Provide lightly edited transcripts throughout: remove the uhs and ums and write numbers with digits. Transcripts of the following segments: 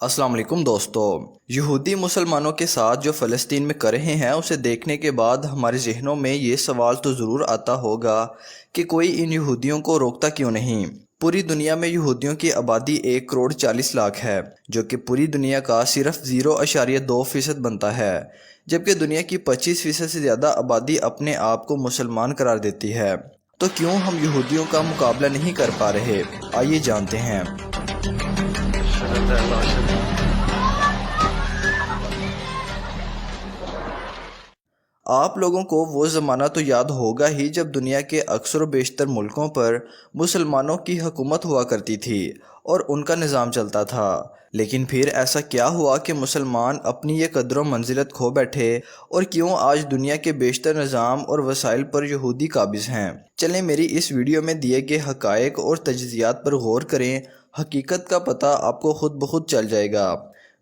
السلام علیکم دوستو۔ یہودی مسلمانوں کے ساتھ جو فلسطین میں کر رہے ہیں اسے دیکھنے کے بعد ہمارے ذہنوں میں یہ سوال تو ضرور آتا ہوگا کہ کوئی ان یہودیوں کو روکتا کیوں نہیں۔ پوری دنیا میں یہودیوں کی آبادی 1,40,00,000 ہے، جو کہ پوری دنیا کا صرف 0.2% بنتا ہے، جبکہ دنیا کی 25% سے زیادہ آبادی اپنے آپ کو مسلمان قرار دیتی ہے۔ تو کیوں ہم یہودیوں کا مقابلہ نہیں کر پا رہے؟ آئیے جانتے ہیں۔ آپ لوگوں کو وہ زمانہ تو یاد ہوگا ہی جب دنیا کے اکثر و بیشتر ملکوں پر مسلمانوں کی حکومت ہوا کرتی تھی اور ان کا نظام چلتا تھا، لیکن پھر ایسا کیا ہوا کہ مسلمان اپنی یہ قدر و منزلت کھو بیٹھے اور کیوں آج دنیا کے بیشتر نظام اور وسائل پر یہودی قابض ہیں؟ چلیں میری اس ویڈیو میں دیے گئے حقائق اور تجزیات پر غور کریں، حقیقت کا پتہ آپ کو خود بخود چل جائے گا۔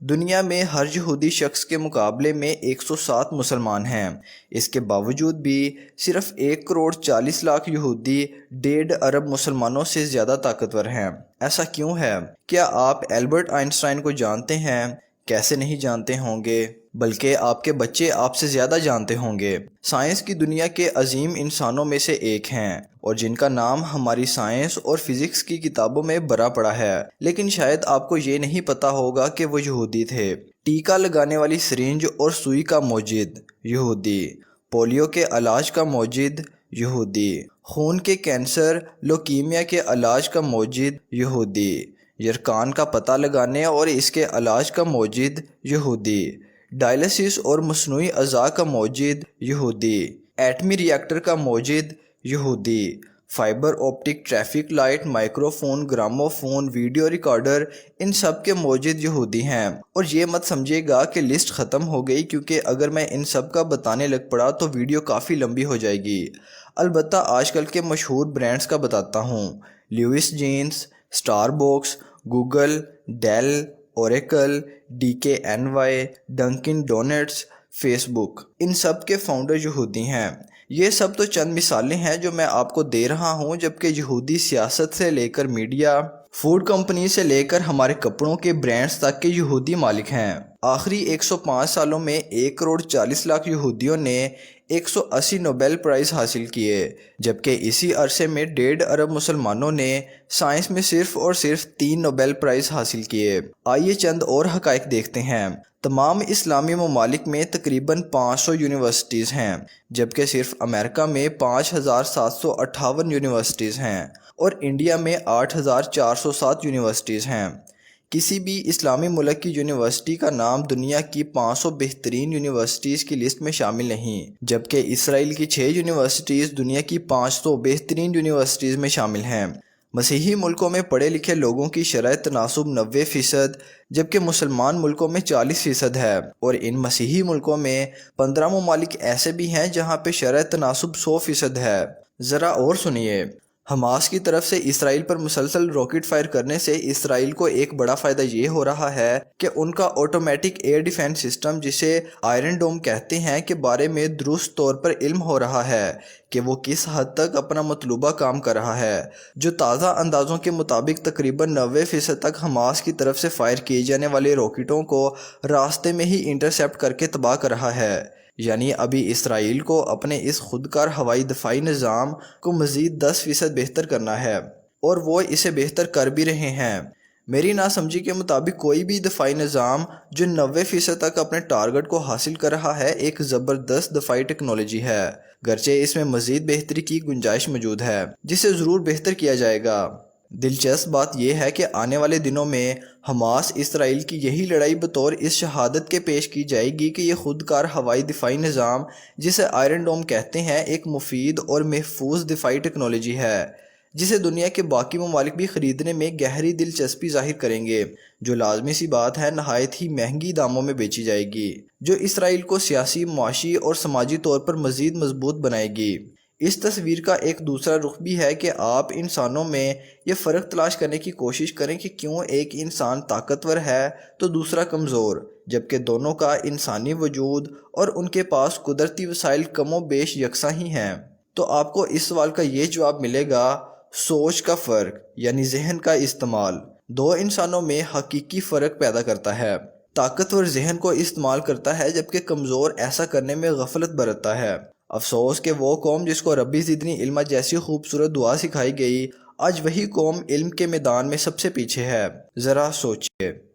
دنیا میں ہر یہودی شخص کے مقابلے میں 107 مسلمان ہیں، اس کے باوجود بھی صرف 1,40,00,000 یہودی 1.5 ارب مسلمانوں سے زیادہ طاقتور ہیں۔ ایسا کیوں ہے؟ کیا آپ البرٹ آئنسٹائن کو جانتے ہیں؟ کیسے نہیں جانتے ہوں گے، بلکہ آپ کے بچے آپ سے زیادہ جانتے ہوں گے۔ سائنس کی دنیا کے عظیم انسانوں میں سے ایک ہیں اور جن کا نام ہماری سائنس اور فزکس کی کتابوں میں بھرا پڑا ہے، لیکن شاید آپ کو یہ نہیں پتا ہوگا کہ وہ یہودی تھے۔ ٹیکہ لگانے والی سرنج اور سوئی کا موجد، یہودی۔ پولیو کے علاج کا موجد، یہودی۔ خون کے کینسر، لوکیمیا کے علاج کا موجد، یہودی۔ یرقان کا پتہ لگانے اور اس کے علاج کا موجد، یہودی۔ ڈائلسس اور مصنوعی اعضاء کا موجد، یہودی۔ ایٹمی ری ایکٹر کا موجد، یہودی۔ Fibre optic traffic light, microphone, gramophone, video recorder, ان سب کے موجد یہودی ہیں۔ اور یہ مت سمجھے گا کہ لسٹ ختم ہو گئی، کیونکہ اگر میں ان سب کا بتانے لگ پڑا تو ویڈیو کافی لمبی ہو جائے گی۔ البتہ آج کل کے مشہور برانڈز کا بتاتا ہوں۔ Levi's jeans, Starbucks, Google, Dell, Oracle, DKNY، Dunkin Donuts, Facebook, ان سب کے فاؤنڈر یہودی ہیں۔ یہ سب تو چند مثالیں ہیں جو میں آپ کو دے رہا ہوں، جبکہ یہودی سیاست سے لے کر میڈیا، فوڈ کمپنی سے لے کر ہمارے کپڑوں کے برانڈز تک کے یہودی مالک ہیں۔ آخری 105 سالوں میں 1,40,00,000 یہودیوں نے 180 نوبل پرائز حاصل کیے، جبکہ اسی عرصے میں 1.5 ارب مسلمانوں نے سائنس میں صرف اور صرف 3 نوبل پرائز حاصل کیے۔ آئیے چند اور حقائق دیکھتے ہیں۔ تمام اسلامی ممالک میں تقریباً 500 یونیورسٹیز ہیں، جبکہ صرف امریکہ میں 5,758 یونیورسٹیز ہیں اور انڈیا میں 8,407 یونیورسٹیز ہیں۔ کسی بھی اسلامی ملک کی یونیورسٹی کا نام دنیا کی 500 بہترین یونیورسٹیز کی لسٹ میں شامل نہیں، جبکہ اسرائیل کی 6 یونیورسٹیز دنیا کی 500 بہترین یونیورسٹیز میں شامل ہیں۔ مسیحی ملکوں میں پڑھے لکھے لوگوں کی شرح تناسب 90%، جبکہ مسلمان ملکوں میں 40% ہے، اور ان مسیحی ملکوں میں 15 ممالک ایسے بھی ہیں جہاں پہ شرح تناسب 100% ہے۔ ذرا اور سنیے۔ حماس کی طرف سے اسرائیل پر مسلسل راکٹ فائر کرنے سے اسرائیل کو ایک بڑا فائدہ یہ ہو رہا ہے کہ ان کا آٹومیٹک ایئر ڈیفنس سسٹم، جسے آئرن ڈوم کہتے ہیں، کے بارے میں درست طور پر علم ہو رہا ہے کہ وہ کس حد تک اپنا مطلوبہ کام کر رہا ہے، جو تازہ اندازوں کے مطابق تقریباً 90% تک حماس کی طرف سے فائر کیے جانے والے راکٹوں کو راستے میں ہی انٹرسیپٹ کر کے تباہ کر رہا ہے۔ یعنی ابھی اسرائیل کو اپنے اس خودکار ہوائی دفاعی نظام کو مزید 10% بہتر کرنا ہے، اور وہ اسے بہتر کر بھی رہے ہیں۔ میری ناسمجھی کے مطابق کوئی بھی دفاعی نظام جو 90% تک اپنے ٹارگٹ کو حاصل کر رہا ہے ایک زبردست دفاعی ٹیکنالوجی ہے، گرچہ اس میں مزید بہتری کی گنجائش موجود ہے، جسے ضرور بہتر کیا جائے گا۔ دلچسپ بات یہ ہے کہ آنے والے دنوں میں حماس اسرائیل کی یہی لڑائی بطور اس شہادت کے پیش کی جائے گی کہ یہ خودکار ہوائی دفاعی نظام، جسے آئرن ڈوم کہتے ہیں، ایک مفید اور محفوظ دفاعی ٹیکنالوجی ہے، جسے دنیا کے باقی ممالک بھی خریدنے میں گہری دلچسپی ظاہر کریں گے، جو لازمی سی بات ہے نہایت ہی مہنگی داموں میں بیچی جائے گی، جو اسرائیل کو سیاسی، معاشی اور سماجی طور پر مزید مضبوط بنائے گی۔ اس تصویر کا ایک دوسرا رخ بھی ہے کہ آپ انسانوں میں یہ فرق تلاش کرنے کی کوشش کریں کہ کیوں ایک انسان طاقتور ہے تو دوسرا کمزور، جبکہ دونوں کا انسانی وجود اور ان کے پاس قدرتی وسائل کم و بیش یکساں ہی ہیں۔ تو آپ کو اس سوال کا یہ جواب ملے گا: سوچ کا فرق، یعنی ذہن کا استعمال، دو انسانوں میں حقیقی فرق پیدا کرتا ہے۔ طاقتور ذہن کو استعمال کرتا ہے جبکہ کمزور ایسا کرنے میں غفلت برتتا ہے۔ افسوس کہ وہ قوم جس کو ربی زدنی علما جیسی خوبصورت دعا سکھائی گئی، آج وہی قوم علم کے میدان میں سب سے پیچھے ہے۔ ذرا سوچئے۔